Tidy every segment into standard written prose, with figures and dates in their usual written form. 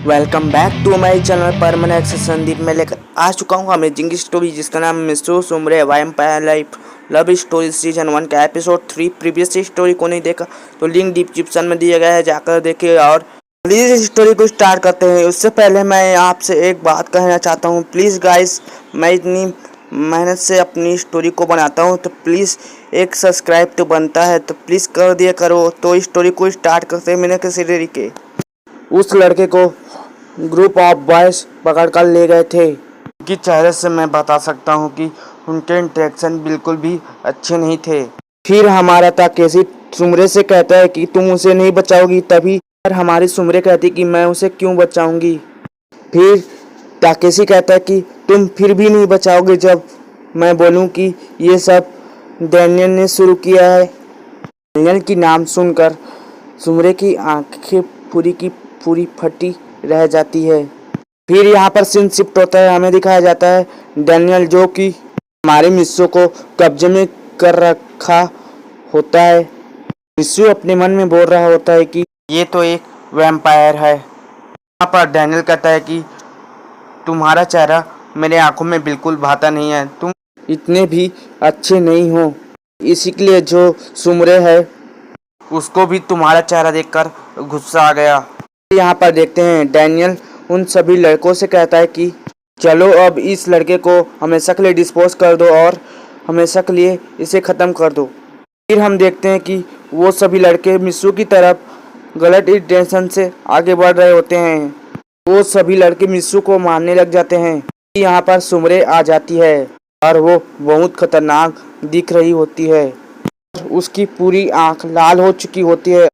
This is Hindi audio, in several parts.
Welcome back to my channel permanent से संदीप। मैं लेकर आ चुका हूँ अमेजिंग स्टोरी जिसका नाम मिस्टर सुमरे vampire life love story season 1 का एपिसोड 3। प्रीवियस स्टोरी को नहीं देखा तो लिंक डिस्क्रिप्शन में दिया गया है, जाकर देखिए। और प्लीज़ स्टोरी को स्टार्ट करते हैं। उससे पहले मैं आपसे एक बात कहना चाहता हूँ। प्लीज़ गाइस, मैं इतनी मेहनत से अपनी स्टोरी को बनाता हूँ तो प्लीज़ एक सब्सक्राइब तो बनता है, तो प्लीज़ कर दिया करो। तो स्टोरी को स्टार्ट करते हैं। मैंने किसी तरीके उस लड़के को ग्रुप ऑफ बॉयज पकड़ कर ले गए थे। उनके चेहरे से मैं बता सकता हूँ कि उनके इंटरेक्शन बिल्कुल भी अच्छे नहीं थे। फिर हमारा ताकेशी सुमरे से कहता है कि तुम उसे नहीं बचाओगी, तभी हमारी सुमरे कहती कि मैं उसे क्यों बचाऊंगी। फिर ताकेशी कहता है कि तुम फिर भी नहीं बचाओगे जब मैं बोलूं कि ये सब डैनियल ने शुरू किया है। डैनियल की नाम सुनकर सुमरे की आंखें पूरी की पूरी फटी रह जाती है। फिर यहाँ पर सीन शिफ्ट होता है। हमें दिखाया जाता है डैनियल जो कि हमारे मिस्सू को कब्जे में कर रखा होता है। मिस्सू अपने मन में बोल रहा होता है कि ये तो एक वैम्पायर है। यहाँ पर डैनियल कहता है कि तुम्हारा चेहरा मेरे आंखों में बिल्कुल भाता नहीं है, तुम इतने भी अच्छे नहीं हो। इसीलिए जो सुमरे है उसको भी तुम्हारा चेहरा देखकर गुस्सा आ गया। यहाँ पर देखते हैं डैनियल उन सभी लड़कों से कहता है कि चलो अब इस लड़के को हमेशा के लिए डिस्पोज कर दो और हमेशा के लिए इसे ख़त्म कर दो। फिर हम देखते हैं कि वो सभी लड़के मिस्सू की तरफ गलत इंटेंशन से आगे बढ़ रहे होते हैं। वो सभी लड़के मिस्सू को मारने लग जाते हैं। यहाँ पर सुमरे आ जाती है और वो बहुत खतरनाक दिख रही होती है। उसकी पूरी आंख लाल हो चुकी होती है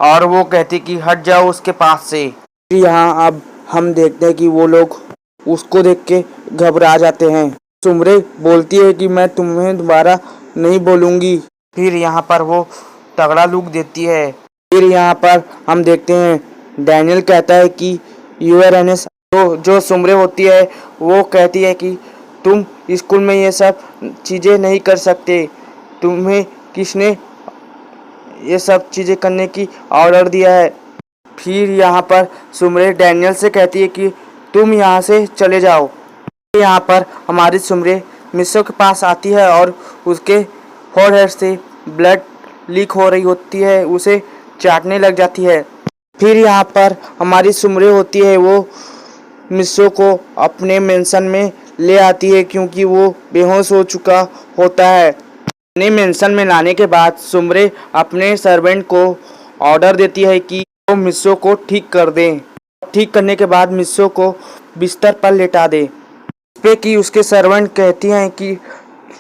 और वो कहती कि हट जाओ उसके पास से। यहाँ अब हम देखते हैं कि वो लोग उसको देख के घबरा जाते हैं। सुमरे बोलती है कि मैं तुम्हें दोबारा नहीं बोलूँगी। फिर यहाँ पर वो तगड़ा लुक देती है। फिर यहाँ पर हम देखते हैं डैनियल कहता है कि यूर एनएस जो सुमरे होती है वो कहती है कि तुम स्कूल में ये सब चीज़ें नहीं कर सकते। तुम्हें किसने ये सब चीज़ें करने की ऑर्डर दिया है। फिर यहाँ पर सुमरे डैनियल से कहती है कि तुम यहाँ से चले जाओ। यहाँ पर हमारी सुमरे मिस्सू के पास आती है और उसके फोरहेड से ब्लड लीक हो रही होती है, उसे चाटने लग जाती है। फिर यहाँ पर हमारी सुमरे होती है वो मिस्सू को अपने मेंशन में ले आती है क्योंकि वो बेहोश हो चुका होता है। अपने मेंशन में लाने के बाद सुमरे अपने सर्वेंट को ऑर्डर देती है कि वो मिस्सू को ठीक कर दें। ठीक करने के बाद मिस्सू को बिस्तर पर लेटा दे। इस पे कि उसके सर्वेंट कहती हैं कि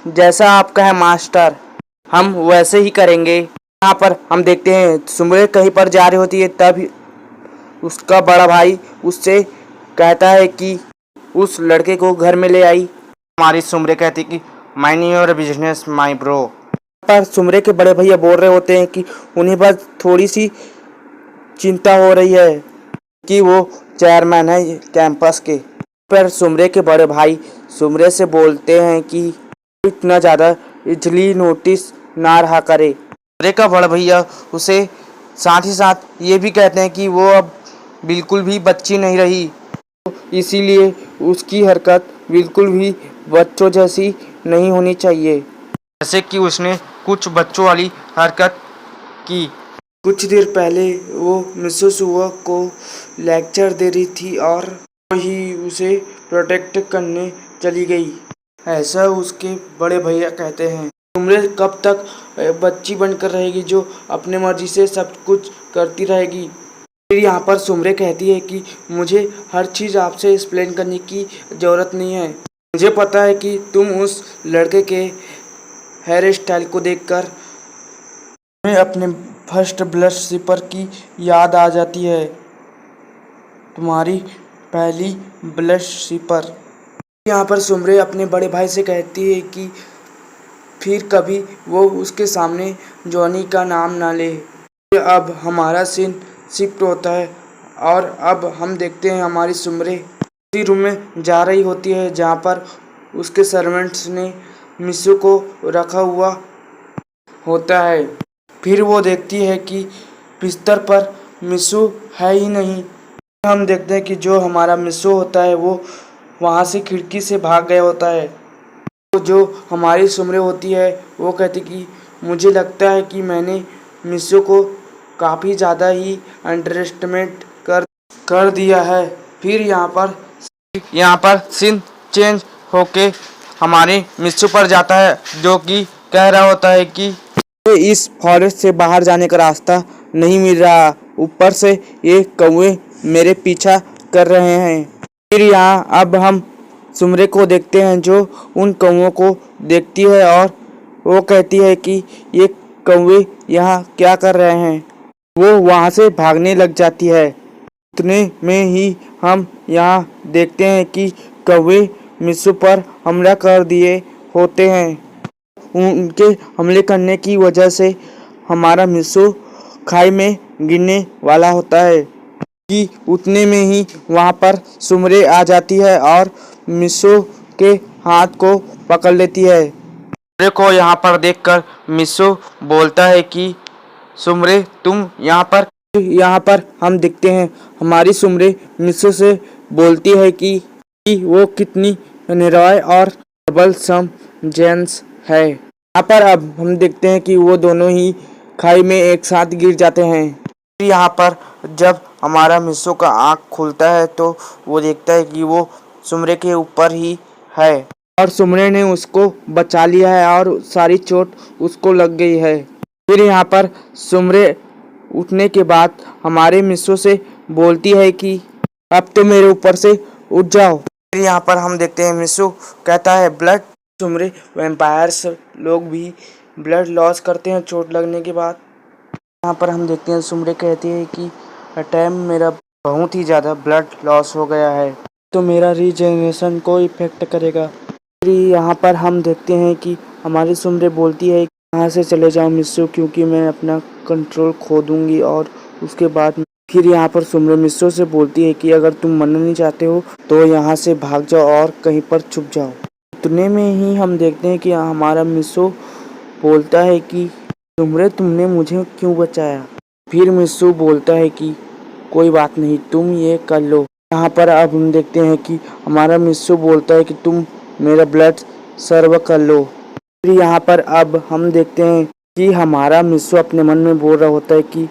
जैसा आपका है मास्टर, हम वैसे ही करेंगे। यहाँ पर हम देखते हैं सुमरे कहीं पर जा रही होती है, तब उसका बड़ा भाई उससे कहता है कि उस लड़के को घर में ले आई। हमारी सुमरे कहती कि mind your business my bro. पर सुमरे के बड़े भैया बोल रहे होते हैं कि उन्हें बस थोड़ी सी चिंता हो रही है कि वो चेयरमैन है कैंपस के। पर सुमरे के बड़े भाई सुमरे से बोलते हैं कि इतना ज़्यादा इजली नोटिस ना रहा करे। सुमरे का बड़ा भैया उसे साथ ही साथ ये भी कहते हैं कि वो अब बिल्कुल भी बच्ची नहीं रही, इसीलिए उसकी हरकत बिल्कुल भी बच्चों जैसी नहीं होनी चाहिए, जैसे कि उसने कुछ बच्चों वाली हरकत की। कुछ देर पहले वो मिसेस हुआ को लेक्चर दे रही थी और वही उसे प्रोटेक्ट करने चली गई, ऐसा उसके बड़े भैया कहते हैं। सुमरे कब तक बच्ची बनकर रहेगी जो अपने मर्जी से सब कुछ करती रहेगी। फिर यहाँ पर सुमरे कहती है कि मुझे हर चीज़ आपसे एक्सप्लेन करने की ज़रूरत नहीं है। मुझे पता है कि तुम उस लड़के के हेयर स्टाइल को देखकर तुम्हें अपने फर्स्ट ब्लश सिपर की याद आ जाती है, तुम्हारी पहली ब्लश सिपर। यहाँ पर सुमरे अपने बड़े भाई से कहती है कि फिर कभी वो उसके सामने जॉनी का नाम ना ले। अब हमारा सीन शिफ्ट होता है और अब हम देखते हैं हमारी सुमरे उसी रूम में जा रही होती है जहाँ पर उसके सर्वेंट्स ने मिस्सू को रखा हुआ होता है। फिर वो देखती है कि बिस्तर पर मिस्सू है ही नहीं। हम देखते हैं कि जो हमारा मिस्सो होता है वो वहाँ से खिड़की से भाग गया होता है। तो जो हमारी सुमरे होती है वो कहती कि मुझे लगता है कि मैंने मिस्सो को काफ़ी ज़्यादा ही अंडरएस्टिमेट कर दिया है। फिर यहाँ पर सीन चेंज होके हमारे मिस्सो पर जाता है, जो कि कह रहा होता है कि इस फॉरेस्ट से बाहर जाने का रास्ता नहीं मिल रहा, ऊपर से ये कौवे मेरे पीछा कर रहे हैं। फिर यहाँ अब हम सुमरे को देखते हैं जो उन कौवों को देखती है और वो कहती है कि ये कौवे यहाँ क्या कर रहे हैं। वो वहाँ से भागने लग जाती है। उतने में ही हम यहाँ देखते हैं कि कौवे मिस्सो पर हमला कर दिए होते हैं। उनके हमले करने की वजह से हमारा मिस्सो खाई में गिरने वाला होता है कि उतने में ही वहाँ पर सुमरे आ जाती है और मिस्सो के हाथ को पकड़ लेती है। सुमरे को यहाँ पर देखकर मिस्सो बोलता है कि सुमरे तुम यहाँ पर हम देखते हैं हमारी सुमरे मिस्सो से बोलती है कि वो कितनी निर्दय और ट्रबलसम जेंट्स है। यहाँ पर अब हम देखते हैं कि वो दोनों ही खाई में एक साथ गिर जाते हैं। फिर यहाँ पर जब हमारा मिस्सो का आँख खुलता है तो वो देखता है कि वो सुमरे के ऊपर ही है और सुमरे ने उसको बचा लिया है और सारी चोट उसको लग गई है। फिर यहाँ पर सुमरे उठने के बाद हमारे मिस्सो से बोलती है कि अब तो मेरे ऊपर से उठ जाओ। फिर यहाँ पर हम देखते हैं मिस्सो कहता है ब्लड। सुमरे वैम्पायर्स लोग भी ब्लड लॉस करते हैं चोट लगने के बाद। यहाँ पर हम देखते हैं सुमरे कहती है कि टाइम मेरा बहुत ही ज़्यादा ब्लड लॉस हो गया है तो मेरा रीजनरेशन को इफेक्ट करेगा। फिर यहाँ पर हम देखते हैं कि हमारी सुमरे बोलती है यहाँ से चले जाओ मिस्सो, क्योंकि मैं अपना कंट्रोल खो दूंगी। और उसके बाद फिर यहाँ पर सुमरे मिस्सो से बोलती है कि अगर तुम मरना नहीं चाहते हो तो यहाँ से भाग जाओ और कहीं पर छुप जाओ। इतने में ही हम देखते हैं कि हमारा मिस्सो बोलता है कि सुमरे तुमने मुझे क्यों बचाया। फिर मिस्सो बोलता है कि कोई बात नहीं, तुम ये कर लो। यहाँ पर अब हम देखते हैं कि हमारा मिस्सो बोलता है कि तुम मेरा ब्लड सर्व कर लो। फिर यहाँ पर अब हम देखते हैं कि हमारा मिस्सो अपने मन में बोल रहा होता है कि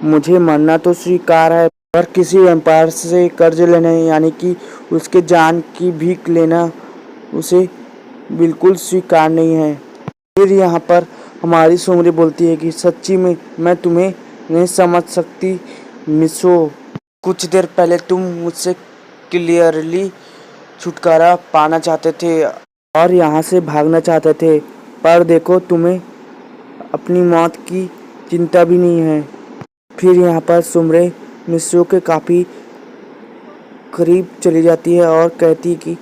मुझे मरना तो स्वीकार है, पर किसी वैम्पायर से कर्ज लेना यानी कि उसके जान की भीख लेना उसे बिल्कुल स्वीकार नहीं है। फिर यहाँ पर हमारी सुमरी बोलती है कि सच्ची में मैं तुम्हें नहीं समझ सकती मिस्सो। कुछ देर पहले तुम मुझसे क्लियरली छुटकारा पाना चाहते थे और यहाँ से भागना चाहते थे, पर देखो तुम्हें अपनी मौत की चिंता भी नहीं है। फिर यहाँ पर सुमरे मिस्सो के काफ़ी करीब चली जाती है और कहती है कि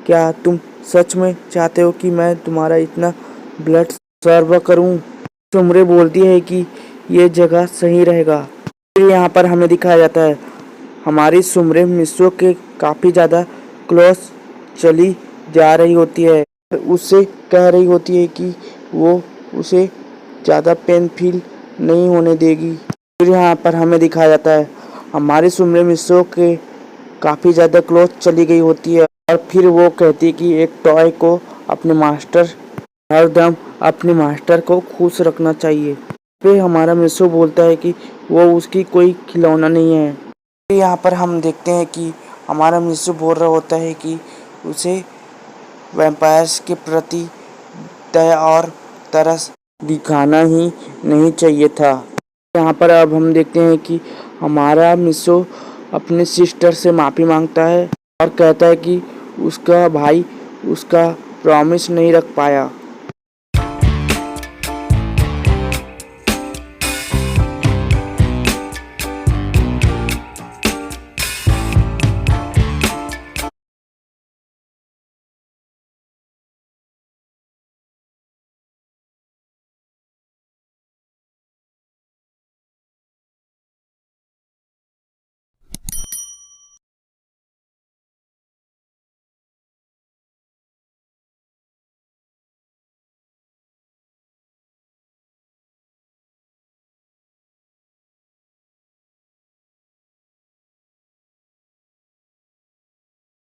क्या तुम सच में चाहते हो कि मैं तुम्हारा इतना ब्लड सर्व करूं। सुमरे बोलती है कि ये जगह सही रहेगा। फिर यहाँ पर हमें दिखाया जाता है हमारी सुमरे मिस्सो के काफ़ी ज़्यादा क्लोज चली जा रही होती है, उससे कह रही होती है कि वो उसे ज़्यादा पेन फील नहीं होने देगी। फिर यहाँ पर हमें दिखाया जाता है हमारी सुमरे मिस्सो के काफ़ी ज़्यादा क्लोज चली गई होती है और फिर वो कहती है कि एक टॉय को अपने मास्टर हरदम अपने मास्टर को खुश रखना चाहिए। फिर हमारा मिस्सो बोलता है कि वो उसकी कोई खिलौना नहीं है। फिर यहाँ पर हम देखते हैं कि हमारा मिस्सो बोल रहा होता है कि उसे वैम्पायर्स के प्रति दया और तरस दिखाना ही नहीं चाहिए था। यहाँ पर अब हम देखते हैं कि हमारा मिस्सो अपने सिस्टर से माफ़ी मांगता है और कहता है कि उसका भाई उसका प्रॉमिस नहीं रख पाया।